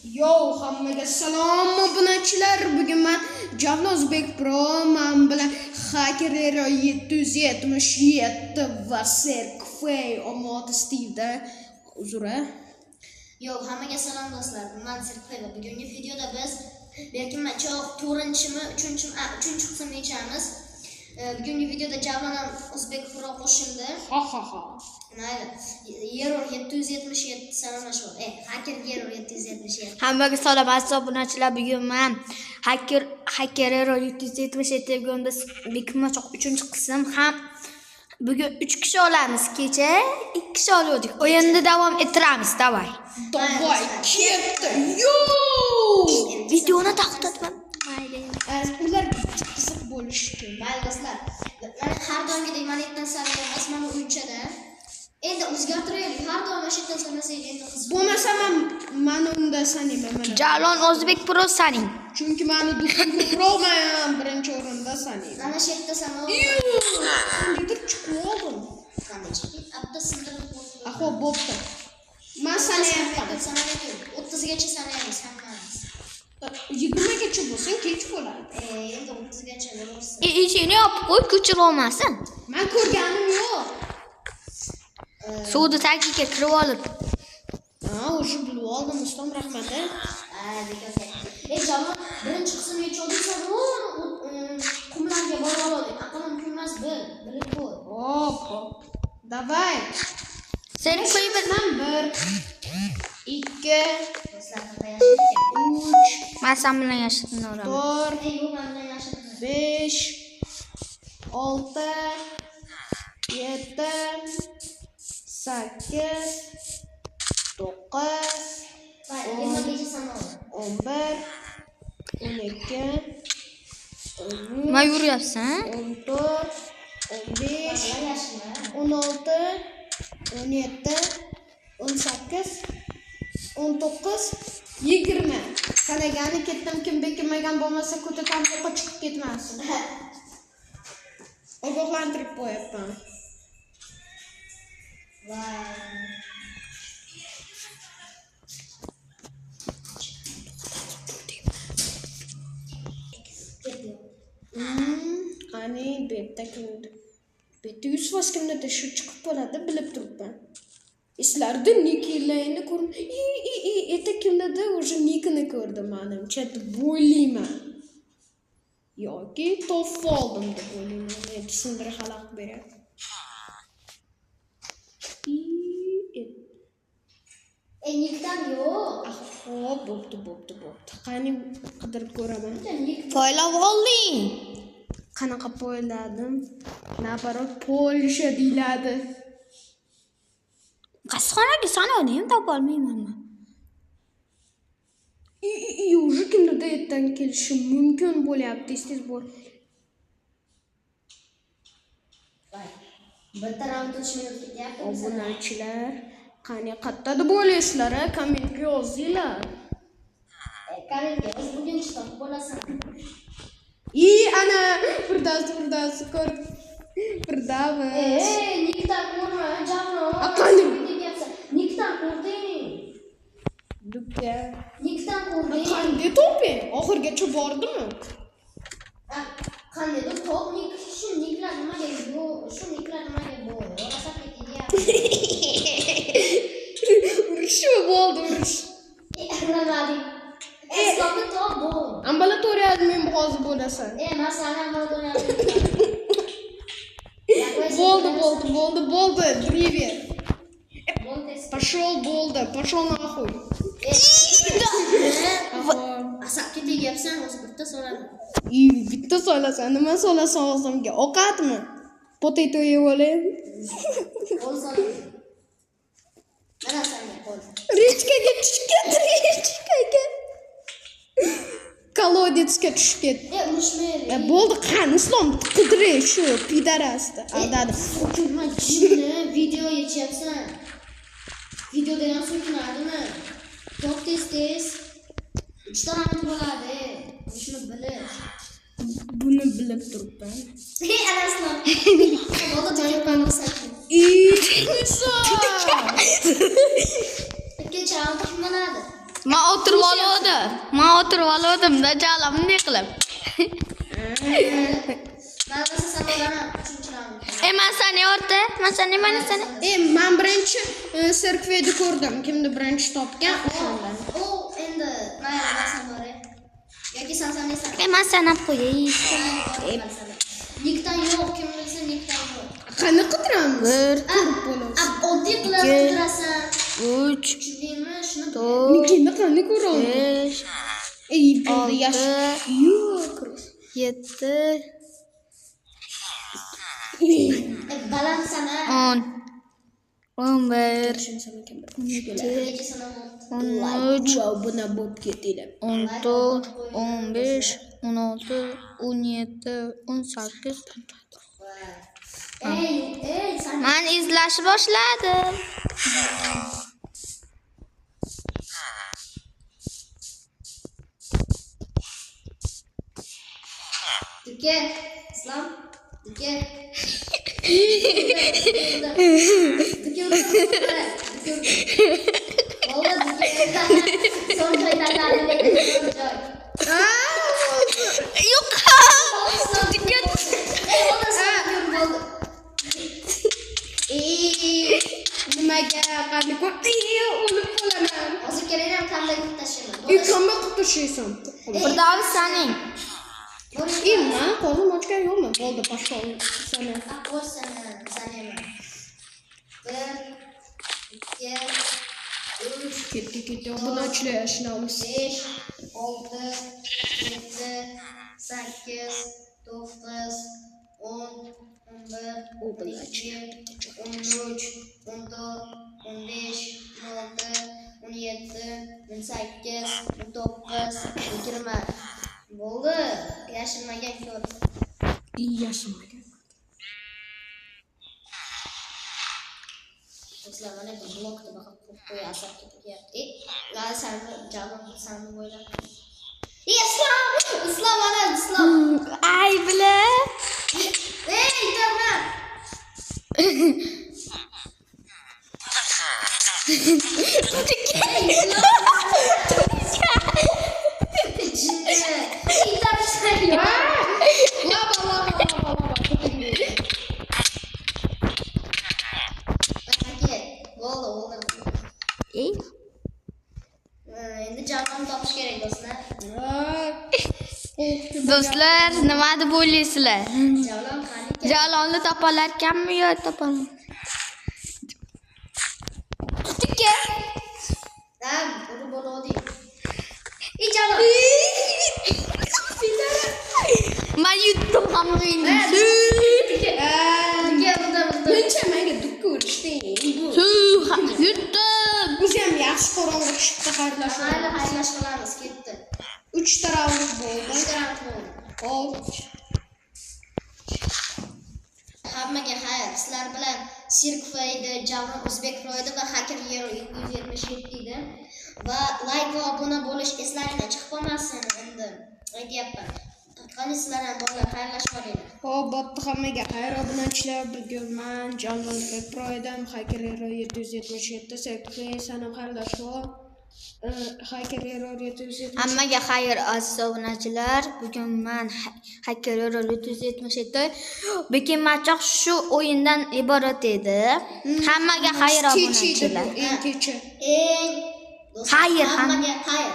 Yo, hammaga salom obunachilar. Bugun men Javlo O'zbek Pro men bilan Hacker Hero 777 va Serkfey Omod Steve'da uzra. Yo, hammaga salom do'stlar. Men Serkfey va bugungi videoda biz lekin machoq 4-mi, 3-chi qismni yechamiz. Bugungi videoda Javlo O'zbek Pro qo'shildi. Ha. Mayli. Error 777 sanamash bor. Hacker Error 777. Hammaga salom aziz obunachilar. Bugun men Hacker Hero 777 bunda bekmachoq 3-qism ham bugun 3 kishi olamiz. Kecha 2 kishi oldik. O'yinni davom ettiramiz. Davay. Ketdi. Yo! Videoni to'xtatman. Mayli. Ular qiziq bo'lishi kerak. Mayli do'stlar. Men har doimgidek manetdan saralamas mana o'yinchada. Endi o'zgartiraylik. Har doim ashitdan sanasak endi qiziq. Bo'lmasa men unda sanayman. Jalon O'zbek Pro saning. Chunki meni do'stim ko'proq birinchi o'rinda sanayman. Mana shu yerda sanov. Qanday chiqib oldim? Qanday chiqib? Abda sindirib qo'ydim. Aho, bo'pti. Men sanayapman. 30 gacha sanaymiz hammamiz. 20 gacha bo'lsin, kech bo'ladi. Endi 30 gacha bo'lsa. Ishini yopib qo'y, ko'chirib olmasin. Men ko'rganim yo'q. Suvni tagiga kirib olib. O'sha bilib oldim, ustom rahmat. Jamol birinchi qismni yecholsan, qumlarga bora oldik. Aqlim mumkin emas, bilib qo'y. Hop. Davay. Sen qo'yibsan 1 2 Do'stlar, 3 men sen bilan yashashni o'raman. 4 yo'q, men bilan yashab 5 6 7 8 9 11 12 Nima yuryapsan? 14 15 16 17 18 19 20 sanagani ketdim, kim bekilmagan bo'lmasa ko'tatam o'qqa chiqib ketmasin. Ogohlantirib qo'yapman. Qani betda kimdi? Betda 100% kimda shu chiqib qoladi, bilib turibman. Eslarda niklarni ko'rdim. Eta kimda o'sha nikni ko'rdim men. Chat bo'layman. Yoki topib oldim deb o'ylayman. Endi sindirib xalaq beradi. Nikdan yo'q. Xo'p, bo'pti. Qani qidirib ko'raman. Foylab olding. Qanaqa poyladim? Naparot Polsha deyiladi. Qasxonaga sanonim topa olmayman men. Уже kimda ertadan kelishi mumkin bo'lyapti, tez bor. Bitta raund o'tishmay ketyapti. Obunachilar, qani qayerda bo'lasizlar? Kommentga yozinglar. Kommentga biz bugun chiqib bo'lasan. Ana Firdavs ko'r. Firdavs. Nikdan ko'rma, Javlo. Qani? Nikdan ko'rding. Dukka. Nikdan ko'rding. Qanday to'ping? Oxirgacha bordimi? Qanday top shu niklar nimaga bu? Shu niklar nimaga bu? Rosa ketyapti. Urish bo'ldi, urish. Nimadik? Eslobni top bu. Ambulatoriyada men hozir bo'lasan. Masalan, ambulatoriyada. Болды, привет. Пошел нахуй. Asabga tegyapsan, o'zi bitta so'radim. Bitta so'lasan, nima so'lasan o'zimga? Ovqatmi? Potato yeb olay. Qo'l so'radim. Mana senga qo'l. Rechkaga tushib ketdi. Kolodetsga tushib ketdi. Urishmaylik. Bo'ldi, qani islom qidiray shu pidarasni. Aldadi. Jimni video yechyapsan. Videodan ham so'kinadimi? Top tez. 3 ta round bo'ladi. Shuni bilish. Buni bilib turibman. Anaslam. Bo'ldi, to'yibman o'sasin. Kecha ham qilmanadi. Men o'tirib oldim. Men o'tirib oldimda jalam bunday qilib. Ben nasıl sen olana 3. round. Men seni o'rta. Men seni. Men birinchi sirkveda ko'rdim. Kimni birinchi topgan o'shandan. O endi mayli nasıl bor? Yoki sen sanaysan. Men sanab qo'yay. Nikdan yo'q, kim bilsa nikdan yo'q. Qani qidiramiz? Bir, Ko'rib bo'lamiz. Oddiy qilib o'tirasan. 3, Tushundingmi? Shuni 4, Nikini qani ko'ramiz? 5, Bo'ldi, yaxshi. Yo'q. 7, baland sana. 10, 11, Gece sana 13, Wow, buna bot ketinglar. 14, 15, 16, 17, 18. Ey sen. Men izlashni boshladim. Dike. İslam. Dike. Dike Valla dike. Son joydan Yo'q. Nimaga qani ko'rdi? O'lib qolaman. Hozir kelayam qanday qilib tashlayman. Qanday qilib tashlaysan? Firdavs sening. Men qo'lim ochgan yo'qmi? Bo'ldi, pashol sana. Aqo'z sana. Sanayman. 1, 2, 3, Ketdi. Buni ochlayashamiz. 5, 6, 7, 8, 9, 10, 11, 12, 13, 14, 15, 16, 17, 18, 19, 20. Bo'ldi. Yashirmagan ko'r. Yashamagan. Do'stlar, mana bu blokni baqib qo'yib asab ketyapti. Ular sani javon sani bo'ylab. Islom mana islom. Ay bila. Ey, internet. Ey. Endi javonni topish kerak do'stlar. Do'stlar, nima deb o'ylaysizlar? Javon qani? Jalonni topalarkanmi yo topalar? Tutga. Ha, uni bo'ladi. Javon. Men yutdim hammangni. Buncha menga dukka o'tishding. Yutdim. O'zi ham yaxshi qorong'i tushibdi xayrlashib. Xayrlash qilamiz, ketdi. 3 ta raund bo'ldi. Hop. Hammaga xayr. Sizlar bilan Sirk Fayda, Javon O'zbek Fayda va Hacker Hero 777 edi. Va like va obuna bo'lish eslaringdan chiqib qolmasin endi. Aytyapman. Qani sizlar ham bolalar xayrlashib olinglar. Hop, bo'pti, hammaga xayr obunachilar. Bugun Javon O'zbek Fayda, Hacker Hero 777 sektor sanam xayrlashib. Hacker Hero 777. Hammaga xayr aziz obunachilar. Bugun men Hacker Hero 777 Bekin machoq shu o'yindan iborat edi. Hammaga xayr obunachilar. Kecha. Eng Xayr, hammaga xayr.